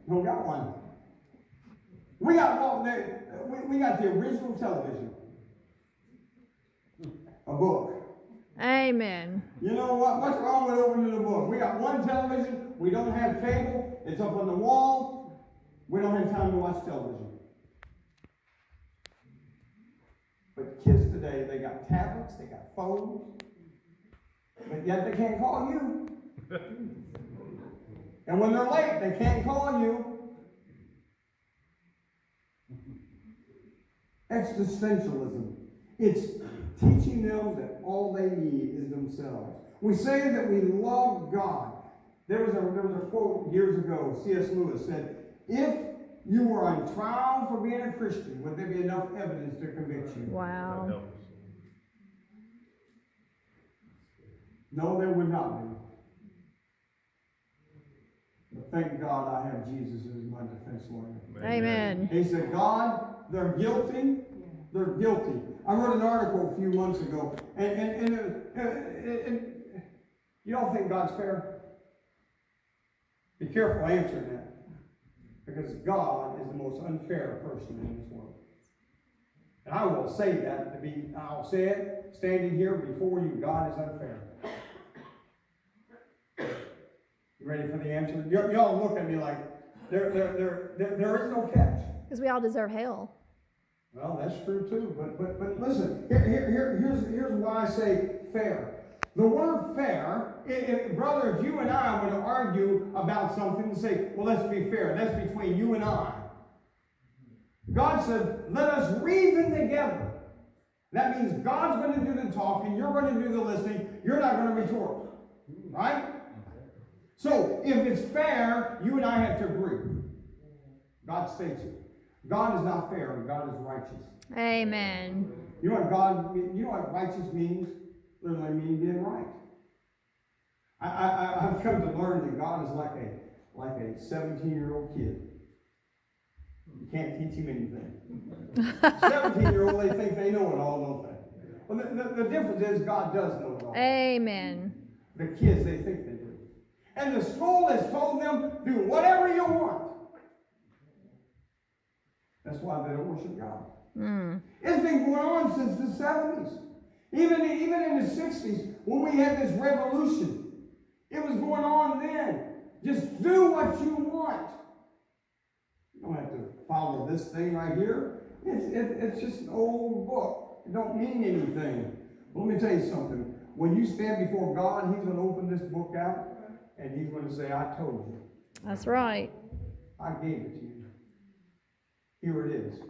Don't got one. We got we got the original television. A book. Amen. You know what? What's wrong with opening the book? We got one television. We don't have cable. It's up on the wall. We don't have time to watch television. But kids today, they got tablets, they got phones, but yet they can't call you. And when they're late, they can't call you. Existentialism. It's teaching them that all they need is themselves. We say that we love God. There was a quote years ago, C.S. Lewis said, if you were on trial for being a Christian, would there be enough evidence to convict you? Wow. No, there would not be. But thank God I have Jesus as my defense lawyer. Amen. He said, God, they're guilty. They're guilty. I wrote an article a few months ago, and you don't think God's fair? Be careful answering that. Because God is the most unfair person in this world. And I will say that I'll say it standing here before you. God is unfair. You ready for the answer? Y'all look at me like there is no catch. Because we all deserve hell. Well, that's true too. But listen, here's why I say fair. The word fair, brother, if you and I were to argue about something and say, well, let's be fair, that's between you and I. God said, let us reason together. That means God's going to do the talking, you're going to do the listening, you're not going to retort. Right? So, if it's fair, you and I have to agree. God states it. God is not fair, and God is righteous. Amen. You know what righteous means? Literally means being right. I've come to learn that God is like a 17-year-old kid. You can't teach him anything. 17-year-old, they think they know it all, don't they? Well, the difference is God does know it all. Amen. The kids, they think they do. And the school has told them, do whatever you want. That's why they don't worship God. It's been going on since the 70s. Even in the 60s, when we had this revolution, it was going on then. Just do what you want. You don't have to follow this thing right here. It's just an old book. It don't mean anything. Let me tell you something. When you stand before God, He's going to open this book out, and He's going to say, I told you. That's right. I gave it to you. Here it is.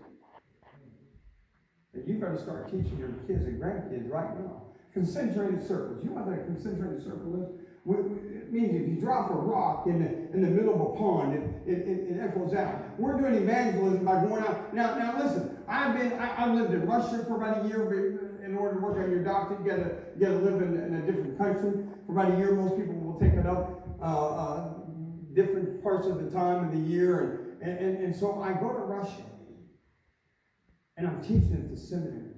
And you've got to start teaching your kids and grandkids right now. Concentrated circles. You know what a concentrated circle is? It means if you drop a rock in the middle of a pond, it echoes out. We're doing evangelism by going out. Now listen, I lived in Russia for about a year. In order to work on your doctorate, you got to live in a different country. For about a year, most people will take it up different parts of the time of the year. And so I go to Russia. And I'm teaching at the seminary.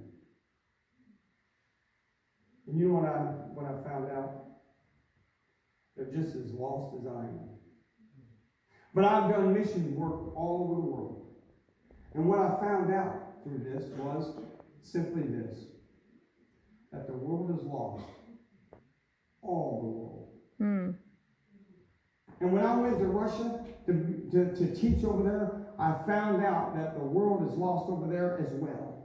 And you know what I found out? They're just as lost as I am. But I've done mission work all over the world. And what I found out through this was simply this. That the world is lost. All the world. And when I went to Russia to teach over there, I found out that the world is lost over there as well.